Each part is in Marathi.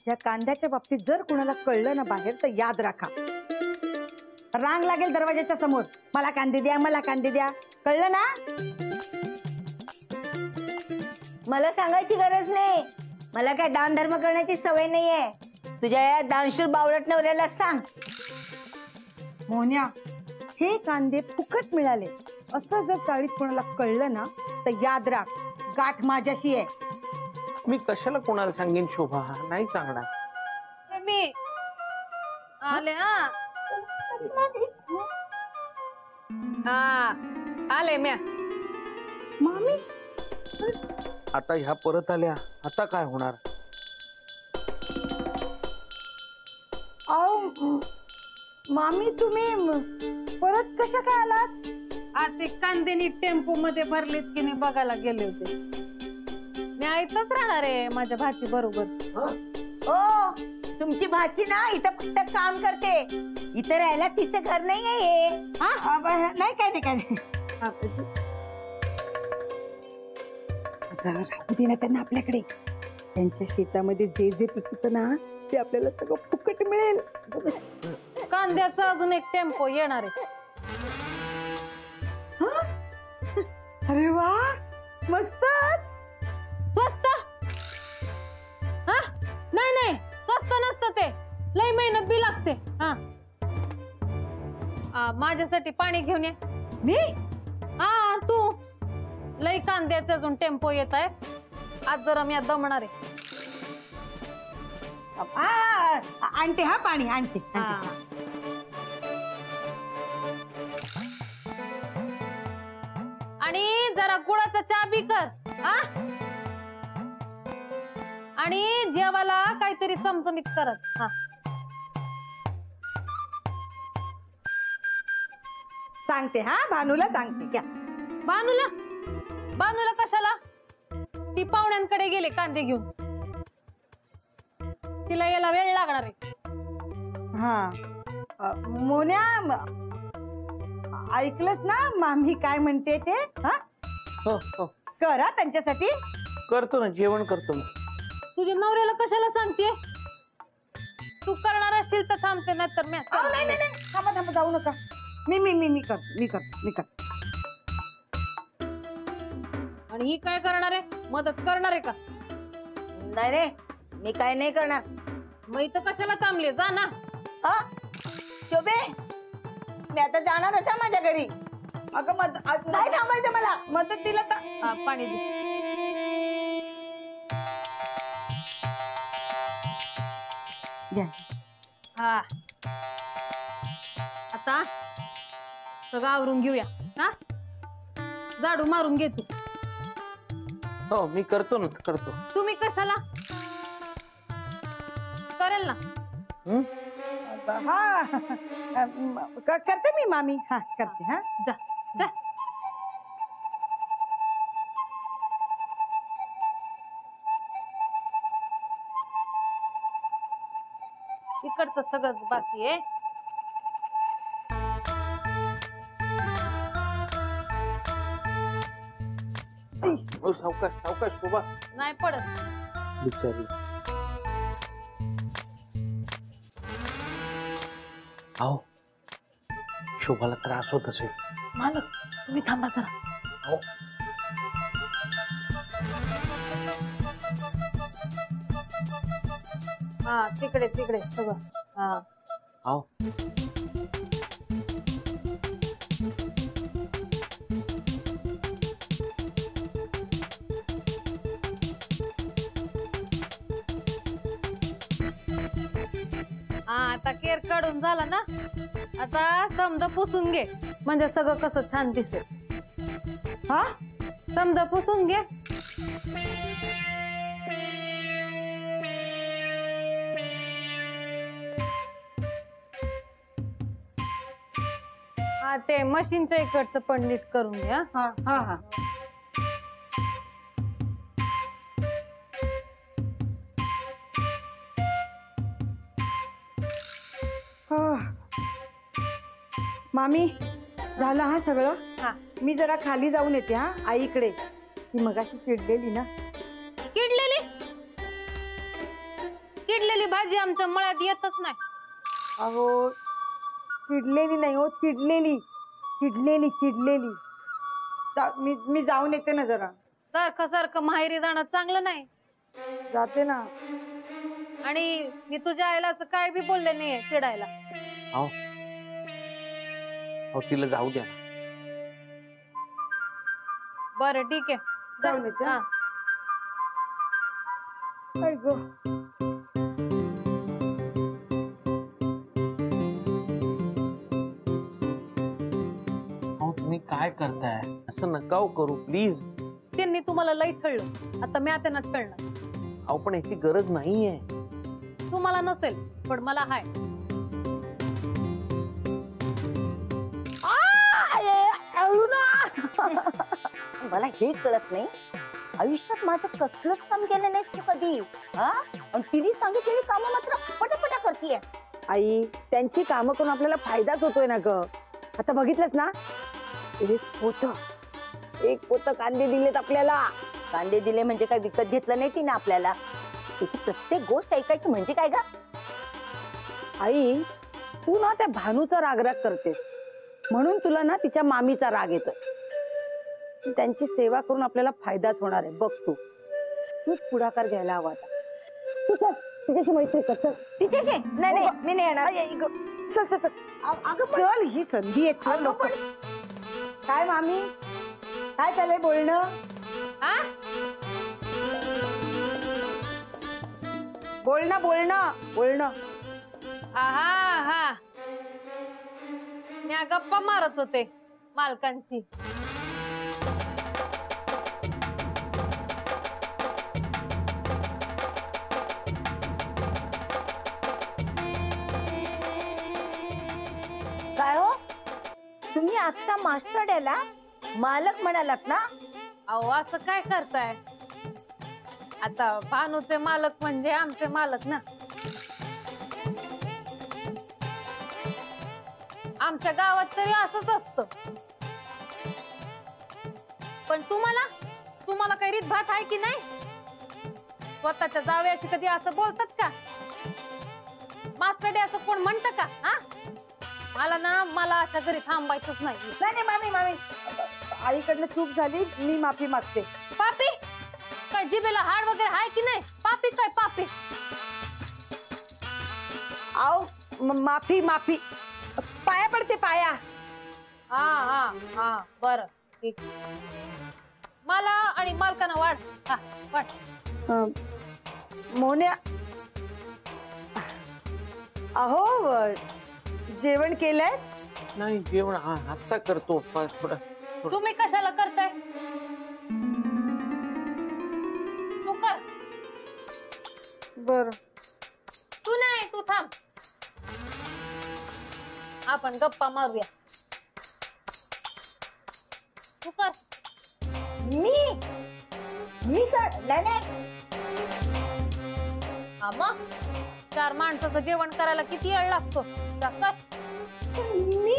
या कांद्याच्या बाबतीत जर कुणाला कळलं ना बाहेर तर याद राखा, रांग लागेल दरवाजाच्या समोर, मला कांदे द्या, मला कांदे द्या, कळलं ना? मला सांगायची गरज नाही, मला काय दान धर्म करण्याची सवय नाहीये. तुझ्या या दानशूर बावळट नवऱ्याला सांग. मोन्या, हे कांदे फुकट मिळाले असं जर चाळीत कोणाला कळलं ना तर याद राख, गाठ माझ्याशी आहे. मी कशाला कोणाला सांगेन शोभा, नाही सांगणार. मी आले. आले म्या. मामी आता ह्या परत आल्या, आता काय होणार? मामी तुम्ही परत कशा काय आलात? ते कांदेनी टेम्पो मध्ये भरलेत की नाही बघायला गेले होते. मी इथंच राहणार आहे माझ्या भाची बरोबर. ओ तुमची भाची ना इथं फक्त काम करते, इथं राहायला तिचं घर नाहीये. नाही काय नाही काय नाही, राहू दे ना त्यांना आपल्याकडे. त्यांच्या शेतामध्ये जे जे पिकतं ना ते आपल्याला सगळं फुकट मिळेल. कांद्याचा अजून एक टेम्पो येणार आहे. अरे वा, मस्तच. स्वस्त? नाही नाही, स्वस्त नसतं ते, लय मेहनत बी लागते. माझ्यासाठी पाणी घेऊन ये. मी? तू. लय कांद्याचा अजून टेम्पो येत आहे, आज जरा मी दमणार आहे. आणते हा पाणी, आणते. आणि जरा गुळाचा चहा बी कर. आणि जेवायला काहीतरी चमचमीत करत. सांगते हा, भानूला सांगते. क्या बानूला? बानूला कशाला? ती पाहुण्यांकडे गेले कांदे घेऊन, तिला यायला वेळ लागणार आहे. मोन्या, ऐकलंस ना मामी काय म्हणते ते? करा त्यांच्यासाठी. करतो ना, जेवण करतो. तुझ्या नवऱ्याला कशाला सांगते? तू करणार असशील तर थांबते, नाही तर नाही नाही, थांबा थांबा, जाऊ नका. मी करतो. आणि ही काय करणार आहे? मदत करणार आहे का? नाही रे, मी काय नाही करणार. मग इथं कशाला थांबले? जा ना. शोभे, मी आता जाणारच आहे माझ्या घरी. अगं नाही थांबायचं मला. मदत दिलं तर पाणी दे. आता सगळं आवरून घेऊया. झाडू मारून घे तू. हो, मी करतो ना, करतो. तुम्ही कशाला? करेल ना. करते मी मामी. करते. जा जा. इकडचं सगळंच बाकी आहे. सावकाश सावकाश शोभा. नाही पडत बिचारी. अहो, शोभाला त्रास होत असेल. मालक, तुम्ही थांबा जरा. हो. तिकडे सगळं. अहो, आता केर काढून झाला ना, आता समजा पुसून घे, म्हणजे सगळं कसं छान दिसेल. समजा पुसून घे. ते मशीनच्या इकडचं पण नीट करून घ्या. मामी, झालं हा सगळं. मी जरा खाली जाऊन येते. आईकडे. ती मगाशी चिडलेली ना. किडलेली किडलेली भाजी आमच्या मळ्यात येतच नाही. अहो चिडलेली नाही हो, चिडलेली चिडलेली चिडलेली. मी जाऊन येते ना जरा. सारखं सारखं माहेरी जाणं चांगलं नाही. जाते ना. आणि मी तुझ्या आईला असं काय बी बोलले नाहीये चिडायला. अहो अहो, तिला जाऊ द्या ना. बरं ठीक आहे, जाऊन येते. हा. काय गं? अहो तुम्ही काय करताय? असं नका हो करू प्लीज. त्यांनी तुम्हाला लई छळलं, आता मी आता छळणार. अहो पण याची गरज नाहीये. तुम्हाला नसेल पण मला हाय. मला हे कळत नाही, आयुष्यात माझं कसलंच काम केलं नाही तू कधी. हा, आणि तिने सांगितलेली कामं मात्र पटापटा करतीये. आई त्यांची कामं करून आपल्याला फायदाच होतोय ना ग. आता बघितलंस ना, एक पोत कांदे दिलेत आपल्याला. कांदे दिले म्हणजे काय विकत घेतलं नाही तिने आपल्याला. तिची प्रत्येक गोष्ट ऐकायची म्हणजे काय ग. आई तू ना त्या भानूचा रागराग करतेस म्हणून तुला ना तिच्या मामीचा राग येतोय. त्यांची सेवा करून आपल्याला फायदाच होणार आहे बघ. तूच पुढाकार घ्यायला हवा आता. तू चल, तिच्याशी मैत्री कर. चल. तिच्याशी नाही नाही, मी नाही येणार. चल चल चल. अगं चल, ही संधी आहे. चल लोक. काय मामी, काय चाललंय बोलणं? हा, बोलणं बोलणं बोलणं. आहा हा, मी गप्पा मारत होते मालकांशी. काय हो, तुम्ही आता मास्टर डेला मालक म्हणालात ना. अहो असं काय करताय? आता भानूचे मालक म्हणजे आमचे मालक ना. आमच्या गावात तरी असंच असतं. पण तुम्हाला काही रीत भात आहे की नाही? स्वतःच्या जावयाशी कधी असं बोलतात का? मास्टर डे असं कोण म्हणतं का? हा, मला अशा घरी थांबायचंच नाही. नाही नाही मामी मामी, आईकडनं चूक झाली, मी माफी मागते. पापी काय जिभेला हाड वगैरे आहे की नाही? पापी काय पापी? आओ माफी माफी, पाया पडते पाया. हा हा हा, बरं ठीक. मला आणि मालकांना वाढ. हा वाढ. मोन्या, अहो जेवण केलंय? नाही जेवण आता करतो. थोडं तुम्ही कशाला करताय? तू कर. बर. तू नाही, तू थांब. आपण गप्पा मारूया. तू कर. मी कर. नाही नाही, हा मग 4 माणसाचं जेवण करायला किती वेळ लागतो? जा कर. मी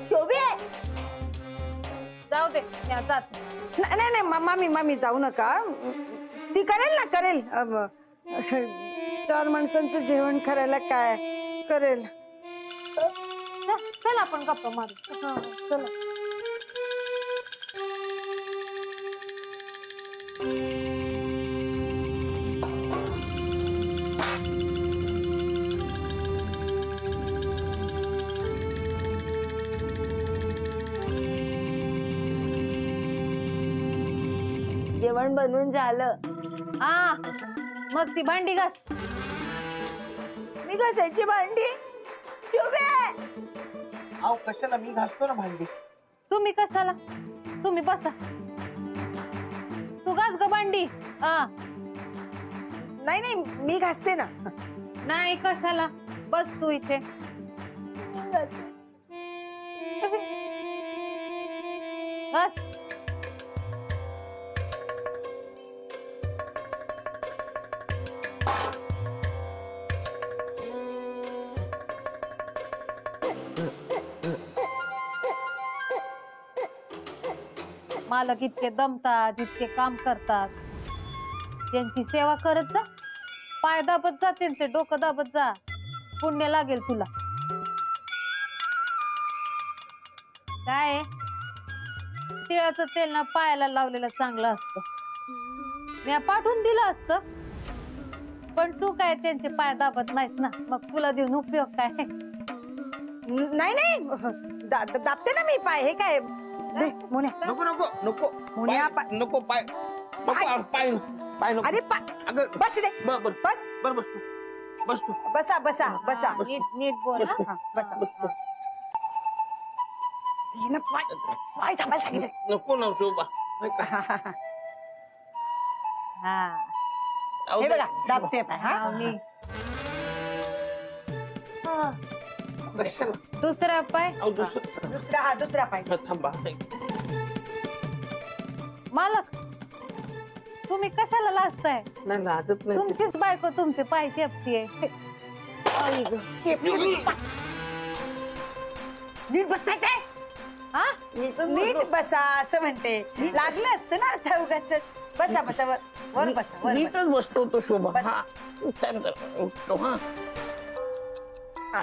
शोभे. जाऊ दे, या जात. नाही नाही मामी मामी जाऊ नका. ती करेल ना, करेल. 4 माणसांचं जेवण करायला काय करेल. चल आपण गप्पा मारू. चला. जेवण बनवून झालं. हा, मग ती भांडी घास. मी घासायची भांडी? शोभे. अहो कशाला, मी घासतो ना भांडी. तुम्ही कशाला? तुम्ही बसा. तू घास ग भांडी. हा नाही नाही मी घासते ना. नाही कशाला, बस तू इथे. घास. मालक इतके दमतात, इतके काम करतात, त्यांची सेवा करत जा. पाय दाबत जा, त्यांचे डोकं दाबत जा, पुण्य लागेल तुला. काय तिळाचं तेल ना पायाला लावलेलं चांगलं असतं. मी पाठवून दिलं असतं, पण तू काय त्यांचे पाय दाबत नाहीस ना, मग तुला देऊन उपयोग काय? नाही नाही दाबते ना मी पाय. हे काय दे, मुन्या. नको नको नको मुन्या पाय नको पाय नको पाय पाय नको. अरे अगं बस दे. बर बर बस बर बस तू बस तू बसा बसा बसा. हा, नीट नीट बोल. बस तू. हा, बसा. हे ना पाय पाय थांबायला सांगितलं. नको ना शोभा. हा राहू हे दे. बघा दाबते पाय. हा हा, मी कशाला दुसरा पाय. अहो, दुसरं दुसरा पाय. थांबा. मालक, तुम्ही कशाला लाजताय? नाही लाजत नाही. तुमचीच बायको तुमचे पाय चेपतीये. नीट बसताय काय? हा नीट बसा असं म्हणते. लागलं असतं ना आता उगाच. बसा बसा वर वर बसा वर बसा. नीटच बसतो तो शोभा. बस. हा छान उठतो. हा हा.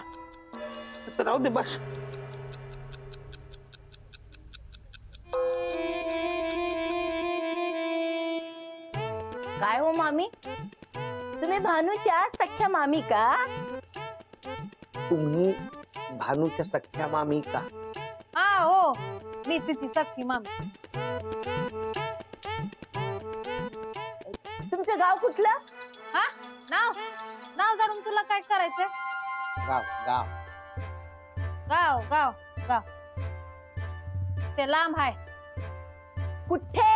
आता राहू दे बस. काय हो मामी, तुम्ही भानूच्या सख्या मामी का? तुम्ही भानूच्या सख्या मामी का? हा हो, मी तिची सख्खी मामी. तुमचं गाव कुठलं? हा नाव नाव जाणून तुला काय करायचंय? गाव गाव गाव गाव गाव ते लांब आहे. कुठे?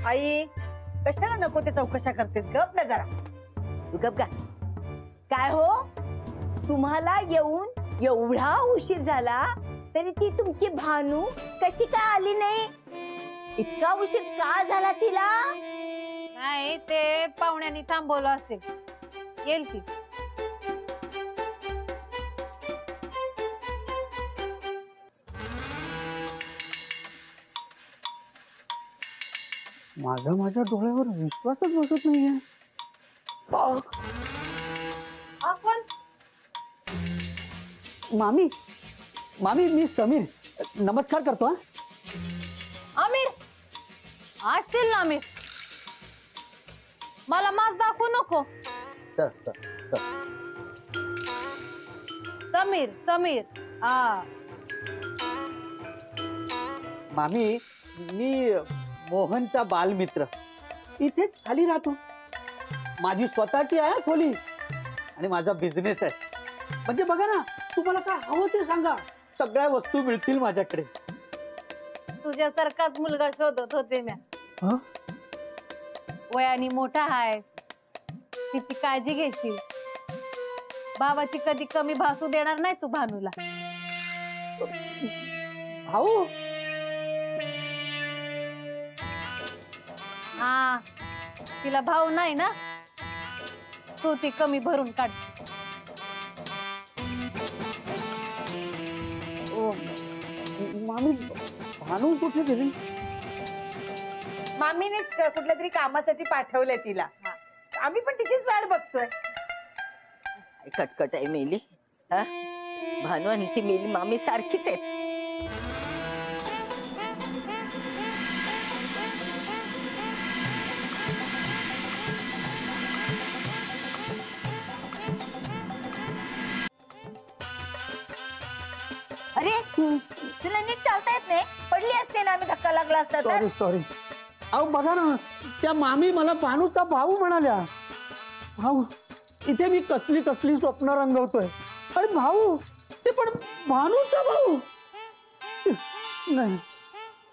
आई कशाला नको ते चौकशा करतेस? गप ना जरा. गप का? काय हो, तुम्हाला येऊन एवढा उशीर झाला तरी ती तुमची भानू कशी काय आली नाही? इतका उशीर का झाला तिला? नाही, ते पाहुण्यांनी थांबवलं असेल, येईल ती. माझ्या डोळ्यावर विश्वासच बसत नाहीये. हा कोण? मामी मामी मी समीर नमस्कार करतो. आमिर असशील ना आमिर. मला मास दाखवू नको. Sir sir sir Sameer Sameer. हा मामी मी मोहनचा बालमित्र इथेच खाली राहतो. माझी स्वतःची आहे खोली आणि माझा बिझनेस आहे. म्हणजे बघा ना, तुम्हाला काय हवं ते सांगा, सगळ्या वस्तू मिळतील माझ्याकडे. तुझ्यासारखाच मुलगा शोधत होते म्या. हं? वयाने मोठा आहे, तिची काळजी घेशील. भावाची कधी कमी भासू देणार नाही तू भानूला. भाऊ हा, तिला भाऊ नाही ना, तू ती कमी भरून काढ. मामी भानू कुठे गेली? मामीनेच कुठल्या तरी कामासाठी पाठवलंय तिला. आम्ही पण तिचीच वाट बघतोय. कटकट आहे मेली. हा? भानू आणि ती मेली मामी सारखीच आहे. अरे तुला नीट चालता येत नाही? पडली असते ना, आम्ही धक्का लागला असता तर. Sorry sorry. अहो बघा ना, त्या मामी मला भानूचा भाऊ म्हणाल्या. भाऊ, इथे मी कसली कसली स्वप्न रंगवतोय. अरे भाऊ, ते पण भानूचा भाऊ. नाही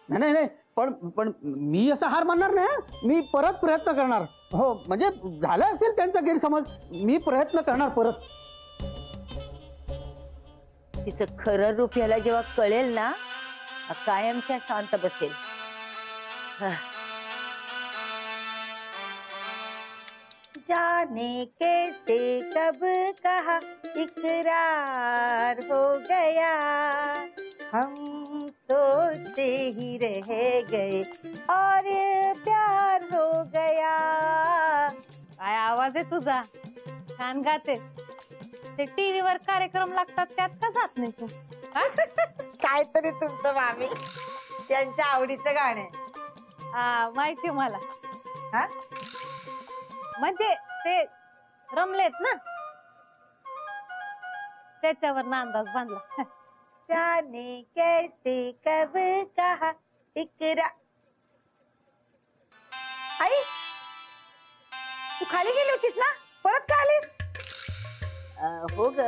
नाही नाही, पण पण मी असा हार मानणार नाही. मी परत प्रयत्न करणार. हो, म्हणजे झालं असेल त्यांचा गैरसमज, मी प्रयत्न करणार परत. तिचं खरं रूप याला जेव्हा कळेल ना, कायमच्या शांत बसेल. जाने कैसे कब कहा इकरार हो गया, हम सोचते ही रह गए और प्यार हो गया. काय आवाज आवाज आहे तुझा, छान गाते. ते टीव्हीवर कार्यक्रम लागतात त्यात का जात नाही तू? काहीतरी तुमचं मामी त्यांच्या आवडीचं गाणे. हा माहिती मला. हा? म्हणजे ते रमलेत ना, त्याच्यावर अंदाज बांधला. जाने कैसे कब कहा इकरा. आई तू खाली गेली होतीस ना, परत का आलीस? हो ग,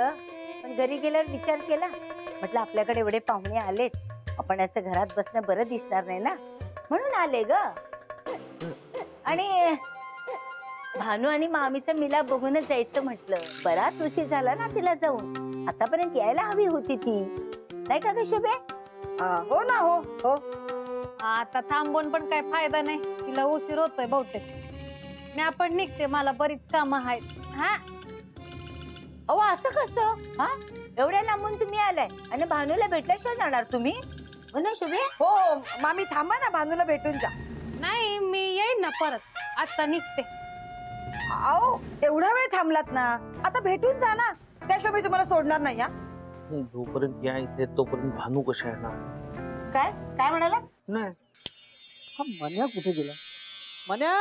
पण घरी गेल्यावर विचार केला, म्हटलं आपल्याकडे एवढे पाहुणे आलेत, आपण असं घरात बसणं बरं दिसणार नाही ना, म्हणून आले ग. आणि भानू आणि मामीचा मिलाप बघूनच जायचं म्हटलं. बराच उशीर झाला ना तिला जाऊन, आतापर्यंत यायला हवी होती ती, नाही का ग शुभे? हो ना, हो हो. आता थांबून पण काय फायदा नाही, तिला उशीर होतोय बहुतेक. मी आपण निघते, मला बरीच कामं आहेत. हा अहो असं कसं? हा, एवढ्या लांबून तुम्ही आलाय आणि भानूला भेटल्याशिवाय जाणार तुम्ही? हो ना शुभे? हो मामी, थांबा ना, भानूला भेटून जा. नाही, मी येईन ना परत, आता निघते. अहो एवढा वेळ थांबलात ना, आता भेटून जा ना, त्याशिवाय मी तुम्हाला सोडणार नाही. हा जोपर्यंत या इथे तोपर्यंत भानू कशा येणार? काय काय म्हणाला? नाही, हा मन्या कुठे गेला? मन्या,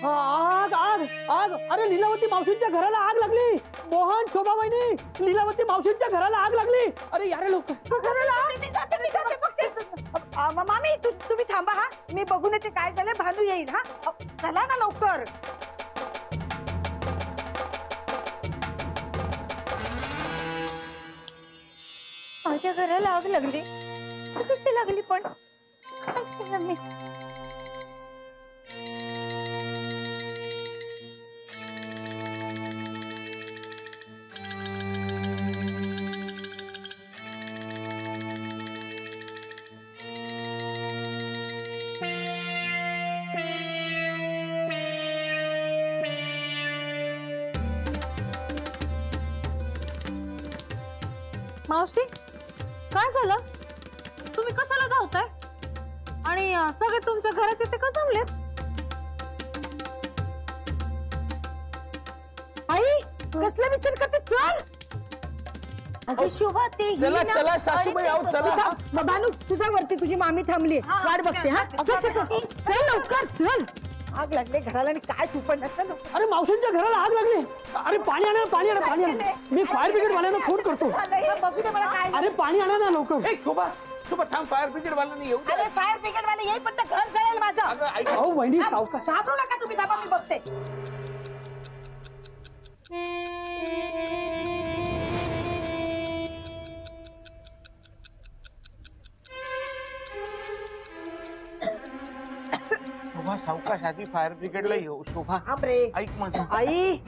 आग आग आग! अरे लीलावती मावशींच्या घराला आग लागली. मोहन, शोभा वहिनी, लीलावती मावशींच्या घराला आग लागली. अरे यार लोक, मामी तुम्ही थांबा. हा मी बघून येते काय झालंय, भानू येईल. हा चला ना लवकर. माझ्या घराला आग लागली? कशी लागली पण? काय केलं मी? मावशी, काय झालं? तुम्ही कशाला धावताय? आणि सगळे तुमच्या घराचे ते का जमलेत? आई कसला विचार करते? चल. अगं शोभा, ते चला चला सासूबाई, आहो चला. भानू तुझ्या वरती तुझी मामी थांबली, हा, वाट बघते. हा चल, चल चल चल लवकर चल. आग लागले घराला आणि काय तू पण नसतं. अरे मावशींच्या घराला आग लागली. अरे पाणी आणा, पाणी आणा, पाणी आणा. मी फायर ब्रिगेड वाल्यांना फोन करतो. बघू दे मला काय. अरे पाणी आणा ना लवकर. ए शोभा, शोभा थांब, फायर ब्रिगेड वाल्यांनी येऊ दे. अरे फायर ब्रिगेड वाले येईल पण घर जळेल माझं. अगं ऐक, अहो वहिनी सावकाश. घाबरू नका तुम्ही, थांबा मी बघते. शोभा सावकाश, आधी फायर ब्रिगेडला येऊ. शोभा थांब रे. ऐक माझं. आई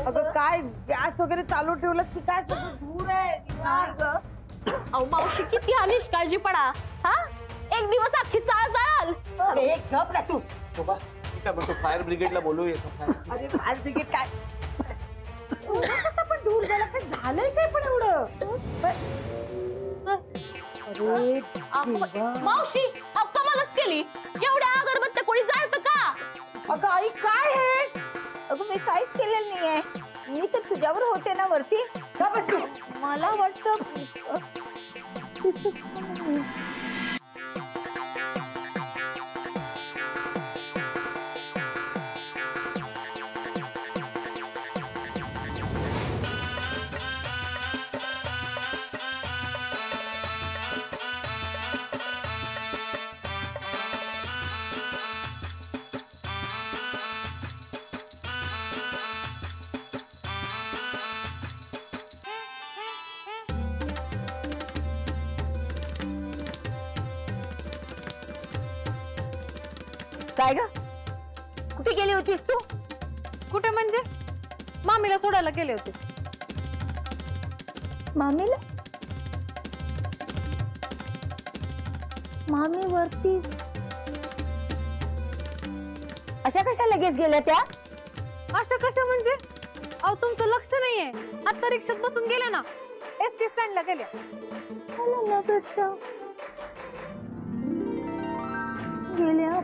अगं काय गॅस वगैरे चालू ठेवलं की काय? सगळं धूर आहे. अहो मावशी, किती हा निष्काळजीपणा. हा, एक दिवस अख्खी चाळ जळाल. अरे गप ना तू. शोभा मी काय म्हणतो, फायर ब्रिगेडला बोलूया का? अरे फायर ब्रिगेड काय एवढं कसं पण धूर झाला? काय झालंय काय पण एवढं? अरे देवा. मावशी, अहो कमालच केली. एवढ्या अगरबत्त्या कोणी जाळतं का? अगं आई काय हे? अगं मी काहीच केलेलं नाहीये, मी तर तुझ्यावर होते ना वरती. का बस तू? मला वाटतं काय ग, कुठे गेली होतीस तू? कुठे म्हणजे? मामीला सोडायला गेले होते. मामीला? मामी वरती अशा कशा लगेच गेल्या त्या? अशा कशा म्हणजे? अहो तुमचं लक्ष नाहीये, आता रिक्षात बसून गेल्या ना, एसटी स्टँडला गेल्या. मला न भेटता गेल्या.